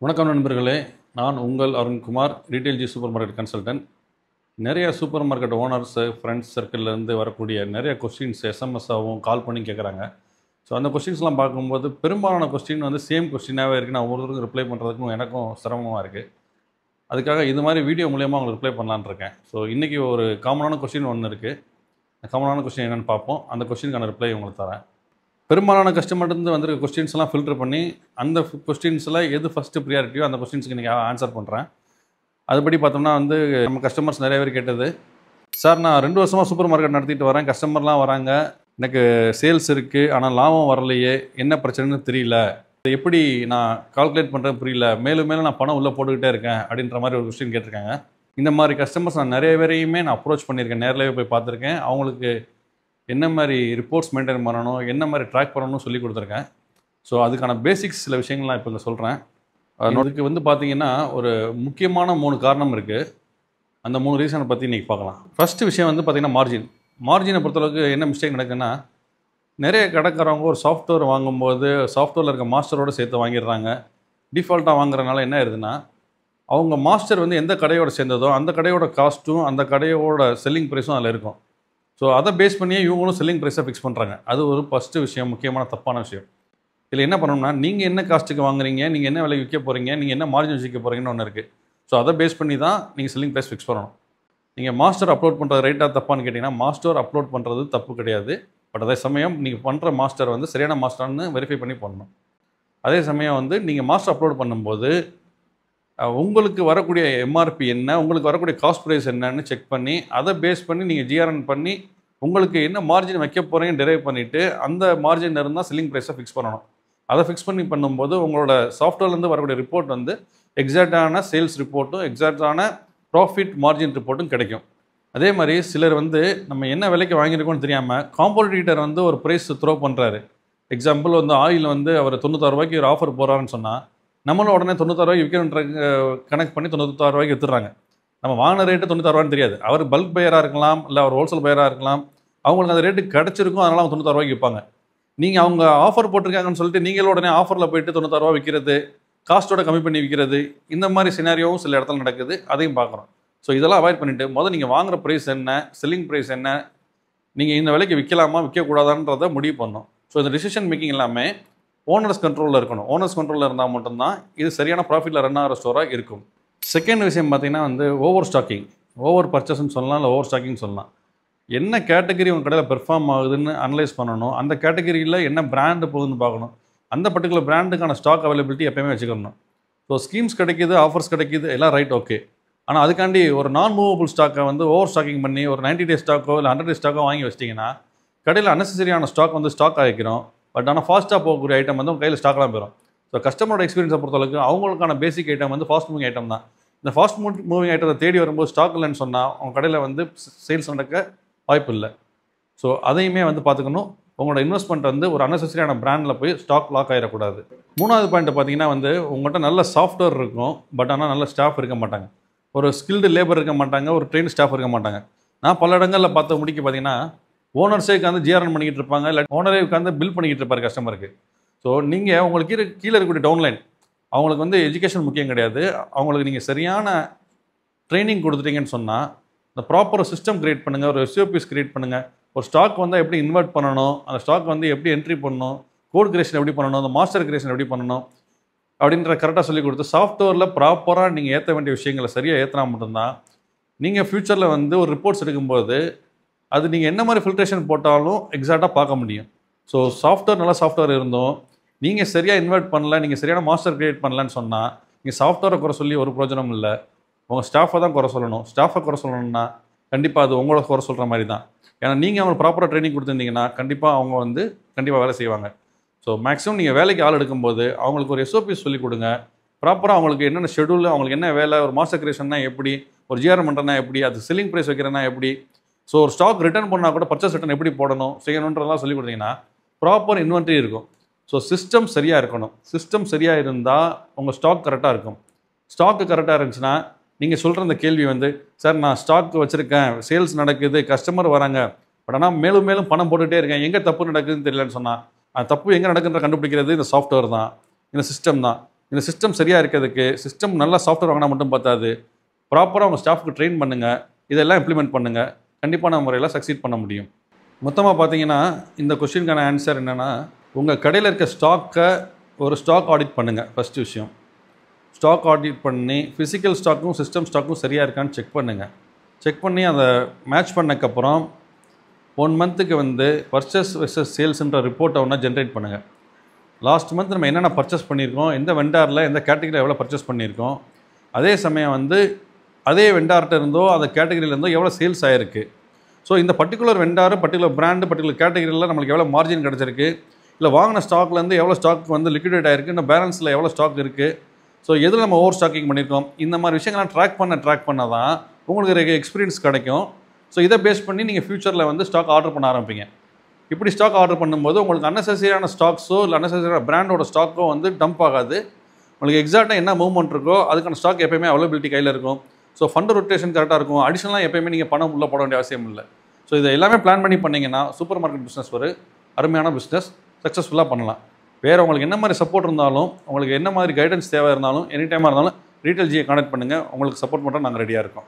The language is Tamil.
வணக்கம் நண்பர்களே, நான் உங்கள் Arunkumar, retail G super market consultant. நிறைய சூப்பர் மார்க்கெட் ஓனர்ஸு, ஃப்ரெண்ட்ஸ் சர்க்கிள்லேருந்து வரக்கூடிய நிறைய கொஸ்டின்ஸ் எஸ்எம்எஸ்ஸாகவும் கால் பண்ணி கேட்குறாங்க. ஸோ அந்த கொஸ்டின்ஸ்லாம் பார்க்கும்போது பெரும்பாலான கொஸ்டின் வந்து சேம் கொஸ்டினாகவே இருக்குது. நான் ஒவ்வொருத்தருக்கும் ரிப்ளை பண்ணுறதுக்கும் எனக்கும் சிரமமாக இருக்குது. அதுக்காக இது மாதிரி வீடியோ மூலியமாக உங்களுக்கு ரிப்ளை பண்ணலான்னு இருக்கேன். ஸோ இன்றைக்கி ஒரு காமனான கொஸ்டின் ஒன்று இருக்குது. காமனான கொஸ்டின் என்னென்னு பார்ப்போம். அந்த கொஸ்டினுக்கான ரிப்ளை உங்களுக்கு தரேன். பெரும்பாலான கஸ்டமர்லேருந்து வந்திருக்க கொஸ்டின்ஸ்லாம் ஃபில்டர் பண்ணி அந்த கொஸ்டின்ஸில் எது ஃபஸ்ட்டு ப்ரியாரிட்டியோ அந்த கொஸ்டின்ஸுக்கு நீங்கள் ஆன்சர் பண்ணுறேன். அதுபடி பார்த்தோம்னா வந்து நம்ம கஸ்டமர்ஸ் நிறைய பேர் கேட்டது, சார் நான் 2 வருஷமாக சூப்பர் மார்க்கெட் நடத்திட்டு வரேன், கஸ்டமர்லாம் வராங்க, எனக்கு சேல்ஸ் இருக்குது ஆனால் லாபம் வரலையே, என்ன பிரச்சனைன்னு தெரியல, எப்படி நான் கால்குலேட் பண்ணுறது புரியல, மேலும் மேலும் நான் பணம் உள்ளே போட்டுக்கிட்டே இருக்கேன் அப்படின்ற மாதிரி ஒரு கொஸ்டின் கேட்டிருக்காங்க. இந்த மாதிரி கஸ்டமர்ஸ் நான் நிறைய பேரையுமே நான் அப்ரோச் பண்ணியிருக்கேன், நேரிலேயே போய் பார்த்துருக்கேன். அவங்களுக்கு என்ன மாதிரி ரிப்போர்ட்ஸ் மெயின்டைன் பண்ணணும், என்ன மாதிரி ட்ராக் பண்ணணும்னு சொல்லி கொடுத்துருக்கேன். ஸோ அதுக்கான பேசிக்ஸ் சில விஷயங்கள்லாம் இப்போ இங்கே சொல்கிறேன். அதுக்கு வந்து பார்த்தீங்கன்னா ஒரு முக்கியமான 3 காரணம் இருக்குது. அந்த 3 ரீசனை பற்றி இன்றைக்கி பார்க்கலாம். ஃபஸ்ட்டு விஷயம் வந்து பார்த்திங்கன்னா மார்ஜினை பொறுத்தளவுக்கு என்ன மிஸ்டேக் நடக்குதுன்னா, நிறைய கடைக்காரவங்க ஒரு சாஃப்ட்வேர் வாங்கும்போது சாஃப்ட்வேரில் இருக்க மாஸ்டரோடு சேர்த்து வாங்கிடுறாங்க. டிஃபால்ட்டாக வாங்குறதுனால என்ன ஆயிடுதுன்னா, அவங்க மாஸ்டர் வந்து எந்த கடையோட சேர்ந்ததோ அந்த கடையோட காஸ்ட்டும் அந்த கடையோட செல்லிங் ப்ரைஸும் அதில் இருக்கும். ஸோ அதை பேஸ் பண்ணியே இவங்களும் செல்லிங் ப்ரைஸை ஃபிக்ஸ் பண்ணுறாங்க. அது ஒரு ஃபஸ்ட்டு விஷயம், முக்கியமான தப்பான விஷயம். இதில் என்ன பண்ணணும்னா, நீங்கள் என்ன காஸ்ட்டுக்கு வாங்குறீங்க, நீங்கள் என்ன விலை விற்க போகிறீங்க, நீங்கள் என்ன மார்ஜின் வச்சுக்க போகிறீங்கன்னு ஒன்று இருக்குது. ஸோ அதை பேஸ் பண்ணி தான் நீங்கள் செல்லிங் ப்ரைஸ் ஃபிக்ஸ் பண்ணணும். நீங்கள் மாஸ்டர் அப்லோட் பண்ணுறது ரைட்டாக தப்பான்னு கேட்டிங்கன்னா, மாஸ்டர் அப்லோட் பண்ணுறது தப்பு கிடையாது. பட் அதே சமயம் நீங்கள் பண்ணுற மாஸ்டர் வந்து சரியான மாஸ்டர்னு வெரிஃபை பண்ணி பண்ணணும். அதே சமயம் வந்து நீங்கள் மாஸ்டர் அப்லோட் பண்ணும்போது உங்களுக்கு வரக்கூடிய எம்ஆர்பி என்ன, உங்களுக்கு வரக்கூடிய காஸ்ட் ப்ரைஸ் என்னன்னு செக் பண்ணி அதை பேஸ் பண்ணி நீங்கள் ஜிஆர்என் பண்ணி உங்களுக்கு என்ன மார்ஜின் வைக்க போகிறீங்கன்னு டிரைவ் பண்ணிவிட்டு அந்த மார்ஜின் இருந்தால் செல்லிங் ப்ரைஸை ஃபிக்ஸ் பண்ணணும். அதை ஃபிக்ஸ் பண்ணி பண்ணும்போது உங்களோட சாஃப்ட்வேர்லேருந்து வரக்கூடிய ரிப்போர்ட் வந்து எக்ஸாக்டான சேல்ஸ் ரிப்போர்ட்டும் எக்ஸாக்டான ப்ராஃபிட் மார்ஜின் ரிப்போர்ட்டும் கிடைக்கும். அதே மாதிரி சிலர் வந்து நம்ம என்ன விலைக்கு வாங்கியிருக்கோன்னு தெரியாமல் காம்படிட்டர் வந்து ஒரு ப்ரைஸ் த்ரோ பண்ணுறாரு. எக்ஸாம்பிள் வந்து ஆயில் வந்து அவர் 96 ரூபாய்க்கு ஒரு ஆஃபர் போகிறாருன்னு சொன்னால், நம்மளும் உடனே 96 ரூபாய்க்கு விற்கணுன்ற கணக்கு பண்ணி 96 ரூபாய்க்கு விற்றுறாங்க. நம்ம வாங்கின ரேட்டு 96 ரூபான்னு தெரியாது. அவர் பல்க் பையராக இருக்கலாம், இல்லை அவர் ஹோல்சேல் பையராக இருக்கலாம். அவங்களுக்கு அந்த ரேட்டு கிடச்சிருக்கும், அதனால் அவங்க 96 ரூபாய்க்கு விற்பாங்க. நீங்கள் அவங்க ஆஃபர் போட்டிருக்காங்கன்னு சொல்லிட்டு நீங்களும் உடனே ஆஃபரில் போயிட்டு 96 ரூபா விற்கிறது, காஸ்ட்டோட கம்மி பண்ணி விற்கிறது, இந்த மாதிரி சினாரியோவும் சில இடத்துல நடக்குது. அதையும் பார்க்குறோம். ஸோ இதெல்லாம் அவாய்ட் பண்ணிவிட்டு முதல்ல நீங்கள் வாங்குகிற ப்ரைஸ் என்ன, செல்லிங் ப்ரைஸ் என்ன, நீங்கள் இந்த விலைக்கு விற்கலாமா விற்கக்கூடாதான்றதை முடிவு பண்ணணும். ஸோ இந்த டிசிஷன் மேக்கிங் எல்லாமே ஓனர்ஸ் கண்ட்ரோலில் இருக்கணும். ஓனர்ஸ் கண்ட்ரோலில் இருந்தால் மட்டும்தான் இது சரியான ப்ராஃபிட்டில் ரன் ஆகிற ஸ்டோராக இருக்கும். செகண்ட் விஷயம் பார்த்தீங்கன்னா வந்து ஓவர் ஸ்டாக்கிங், ஓவர் பர்ச்சேஸ்ன்னு சொல்லலாம், இல்லை ஓவர் ஸ்டாக்கிங் சொல்லலாம். என்ன கேட்டகரி உங்கள் கடையில் பெர்ஃபார்ம் ஆகுதுன்னு அனலைஸ் பண்ணணும். அந்த கேட்டகரியில் என்ன பிராண்டு போகுதுன்னு பார்க்கணும். அந்த பர்டிகுலர் பிராண்டுக்கான ஸ்டாக் அவைலபிலிட்டி எப்போயுமே வச்சுக்கணும். ஸோ ஸ்கீம்ஸ் கிடைக்கிது, ஆஃபர்ஸ் கிடைக்கிது, எல்லாம் ரைட், ஓகே. ஆனால் அதுக்காண்டி ஒரு நான் மூவபிள் ஸ்டாக்கை வந்து ஓவர் ஸ்டாக்கிங் பண்ணி ஒரு 90 டேஸ் ஸ்டாக்கோ இல்லை 100 டேஸ் ஸ்டாக்கோ வாங்கி வச்சிட்டிங்கன்னா கடையில் அன்னெசரியான ஸ்டாக் வந்து ஸ்டாக் ஆகிக்கிறோம். பட் ஆனால் ஃபாஸ்ட்டாக போகக்கூடிய ஐட்டம் வந்து உங்கள் கையில் ஸ்டாக்லாம் போயிடும். ஸோ கஸ்டமரோட எக்ஸ்பீரியன்ஸை பொறுத்தளவுக்கு அவங்களுக்கான பேசிக் ஐட்டம் வந்து ஃபாஸ்ட் மூவிங் ஐட்டம் தான். இந்த ஃபாஸ்ட் மூவிங் ஐட்டத்தை தேடி வரும்போது ஸ்டாக் இல்லைன்னு சொன்னால் அவங்க கடையில் வந்து சேல்ஸ் நடக்க வாய்ப்பு இல்லை. ஸோ அதையுமே வந்து பார்த்துக்கணும். உங்களோட இன்வெஸ்ட்மெண்ட் வந்து ஒரு அன்னெசரியான பிராண்டில் போய் ஸ்டாக் லாக் ஆகிடக்கூடாது. 3வது பாயிண்ட் பார்த்தீங்கன்னா வந்து உங்கள்கிட்ட நல்ல சாஃப்ட்வேர் இருக்கும், பட் ஆனால் நல்ல ஸ்டாஃப் இருக்க மாட்டாங்க. ஒரு ஸ்கில்டு லேபர் இருக்க மாட்டாங்க, ஒரு ட்ரெயின் ஸ்டாஃப் இருக்க மாட்டாங்க. நான் பல இடங்களில் பார்த்த முடிக்க பார்த்தீங்கன்னா ஓனர்ஸே உட்காந்து ஜிஆர்என் பண்ணிக்கிட்டு இருப்பாங்க, இல்லை ஓனரே உட்காந்து பில் பண்ணிக்கிட்டு இருப்பார் கஸ்டமருக்கு. ஸோ நீங்கள் உங்களுக்கு கீழே இருக்கக்கூடிய டவுன்லைன் அவங்களுக்கு வந்து எஜுகேஷன் முக்கியம் கிடையாது. அவங்களுக்கு நீங்கள் சரியான ட்ரைனிங் கொடுத்துட்டீங்கன்னு சொன்னால் இந்த ப்ராப்பர் சிஸ்டம் கிரியேட் பண்ணுங்கள், ஒரு எஸ்ஓபிஸ் கிரியேட் பண்ணுங்கள். ஒரு ஸ்டாக் வந்து எப்படி இன்வெர்ட் பண்ணணும், அந்த ஸ்டாக் வந்து எப்படி என்ட்ரி பண்ணணும், கோட் கிரியேஷன் எப்படி பண்ணணும், அந்த மாஸ்டர் கிரியேஷன் எப்படி பண்ணணும் அப்படின்ற கரெக்டாக சொல்லி கொடுத்து சாஃப்ட்வேரில் ப்ராப்பராக நீங்கள் ஏற்ற வேண்டிய விஷயங்களை சரியாக ஏற்றினா மட்டும்தான் நீங்கள் ஃப்யூச்சரில் வந்து ஒரு ரிப்போர்ட்ஸ் எடுக்கும்போது அது நீங்கள் என்ன மாதிரி ஃபில்ட்ரேஷன் போட்டாலும் எக்ஸாக்டாக பார்க்க முடியும். ஸோ சாஃப்ட்வேர் நல்ல சாஃப்ட்வேர் இருந்தும் நீங்கள் சரியாக இன்வெர்ட் பண்ணல, நீங்கள் சரியான மாஸ்டர் கிரியேட் பண்ணலன்னு சொன்னால் நீங்கள் சாஃப்ட்வேரை குறை சொல்லி ஒரு பிரயோஜனம் இல்லை. உங்கள் ஸ்டாஃபை தான் குறை சொல்லணும். ஸ்டாஃபை குறை சொல்லணும்னா கண்டிப்பாக அது உங்களோட குறை சொல்கிற மாதிரி தான். ஏன்னா நீங்கள் அவங்களுக்கு ப்ராப்பராக ட்ரைனிங் கொடுத்துருந்தீங்கன்னா கண்டிப்பாக அவங்க வந்து கண்டிப்பாக வேலை செய்வாங்க. ஸோ மேக்ஸிமம் நீங்கள் வேலைக்கு ஆள் எடுக்கும்போது அவங்களுக்கு ஒரு எஸ்ஓபி சொல்லிக் கொடுங்க. ப்ராப்பராக அவங்களுக்கு என்னென்ன ஷெடியூல், அவங்களுக்கு என்ன வேலை, ஒரு மாஸ்டர் கிரியேஷன்னா எப்படி, ஒரு ஜிஆர்எம் பண்ணுறனா எப்படி, அது செல்லிங் ப்ரைஸ் வைக்கிறனா எப்படி, ஸோ ஒரு ஸ்டாக் ரிட்டர்ன் பண்ணால் கூட பர்ச்சேஸ் ரிட்டர்ன் எப்படி போடணும் செய்யணுன்றதெல்லாம் சொல்லி கொடுத்தீங்கன்னா ப்ராப்பர் இன்வென்ட்ரி இருக்கும். ஸோ சிஸ்டம் சரியாக இருக்கணும். சிஸ்டம் சரியாக இருந்தால் உங்கள் ஸ்டாக் கரெக்டாக இருக்கும். ஸ்டாக்கு கரெக்டாக இருந்துச்சுன்னா நீங்கள் சொல்கிற அந்த கேள்வி வந்து, சார் நான் ஸ்டாக் வச்சுருக்கேன், சேல்ஸ் நடக்குது, கஸ்டமர் வராங்க, பட் ஆனால் மேலும் மேலும் பணம் போட்டுகிட்டே இருக்கேன், எங்கே தப்பு நடக்குதுன்னு தெரியலன்னு சொன்னால் அந்த தப்பு எங்கே நடக்குன்ற கண்டுபிடிக்கிறது இந்த சாஃப்ட்வேர் தான், இந்த சிஸ்டம் தான். இந்த சிஸ்டம் சரியாக இருக்கிறதுக்கு சிஸ்டம் நல்லா சாஃப்ட்வேர் வாங்கினா மட்டும் பார்த்தாது, ப்ராப்பராக உங்கள் ஸ்டாஃப்க்கு ட்ரெயின் பண்ணுங்கள், இதெல்லாம் இம்ப்ளிமெண்ட் பண்ணுங்கள், கண்டிப்பான முறையில் சக்சீட் பண்ண முடியும். மொத்தமாக பார்த்தீங்கன்னா இந்த கொஸ்டினுக்கான ஆன்சர் என்னென்னா, உங்கள் கடையில் இருக்க ஸ்டாக்கை ஒரு ஸ்டாக் ஆடிட் பண்ணுங்கள். ஃபஸ்ட்டு விஷயம் ஸ்டாக் ஆடிட் பண்ணி ஃபிசிக்கல் ஸ்டாக்கும் சிஸ்டம் ஸ்டாக்கும் சரியாக இருக்கான்னு செக் பண்ணுங்கள். செக் பண்ணி அதை மேட்ச் பண்ணக்கப்புறம் 1 மந்த்துக்கு வந்து பர்ச்சேஸ் வெர்சஸ் சேல்ஸுன்ற ரிப்போர்ட்டை ஒன்றா ஜென்ரேட் பண்ணுங்கள். லாஸ்ட் மந்த் நம்ம என்னென்ன பர்ச்சேஸ் பண்ணியிருக்கோம், எந்த வெண்டாரில் எந்த கேட்டகரியில் எவ்வளோ பர்ச்சேஸ் பண்ணியிருக்கோம், அதே சமயம் வந்து அதே வெண்டார்கிட்ட இருந்தோ அந்த கேட்டகரியிலேருந்தோ எவ்வளோ சேல்ஸ் ஆகிருக்கு. ஸோ இந்த particular vendor, particular brand, particular கேட்டகரியில் நம்மளுக்கு எவ்வளோ மார்ஜின் கிடச்சிருக்கு, இல்லை வாங்கின ஸ்டாக்லேருந்து எவ்வளோ ஸ்டாக் வந்து லிக்விடேட் ஆகிருக்கு, இன்னும் பேலன்ஸில் எவ்வளோ ஸ்டாக் இருக்குது, ஸோ எதில் நம்ம ஓவர் ஸ்டாக்கிங் பண்ணியிருக்கோம், இந்த மாதிரி விஷயங்கள்லாம் ட்ராக் பண்ண தான் உங்களுக்கு எக்ஸ்பீரியன்ஸ் கிடைக்கும். ஸோ இதை பேஸ் பண்ணி நீங்கள் ஃப்யூச்சரில் வந்து ஸ்டாக் ஆர்டர் பண்ண ஆரம்பிப்பீங்க. இப்படி ஸ்டாக் ஆர்டர் பண்ணும்போது உங்களுக்கு அன்னெசரியான ஸ்டாக்ஸோ இல்லை அன்னெசரியான பிராண்டோட ஸ்டாக்கோ வந்து டம்ப் ஆகாது. உங்களுக்கு எக்ஸாக்டாக என்ன மூவ்மெண்ட் இருக்கோ அதுக்கான ஸ்டாக் எப்போயுமே அவைலபிலிட்டி கையில் இருக்கும். ஸோ ஃபண்ட் ரொட்டேஷன் கரெக்டாக இருக்கும். அடிஷனலாக எப்போயுமே நீங்கள் பணம் உள்ளே போட வேண்டிய அவசியம் இல்லை. ஸோ இதை எல்லாமே பிளான் பண்ணி பண்ணிங்கன்னா சூப்பர் மார்க்கெட் பிஸ்னஸ் ஒரு அருமையான பிஸ்னஸ் சக்ஸஸ்ஃபுல்லாக பண்ணலாம். வேறு உங்களுக்கு என்ன மாதிரி சப்போர்ட் இருந்தாலும், உங்களுக்கு என்ன மாதிரி கைடன்ஸ் தேவை இருந்தாலும், எனி டைமாக இருந்தாலும் ரீட்டெயில் ஜியை கான்டாக்ட் பண்ணுங்கள். உங்களுக்கு சப்போர்ட் பண்ணுற நாங்கள் ரெடியாக இருக்கோம்.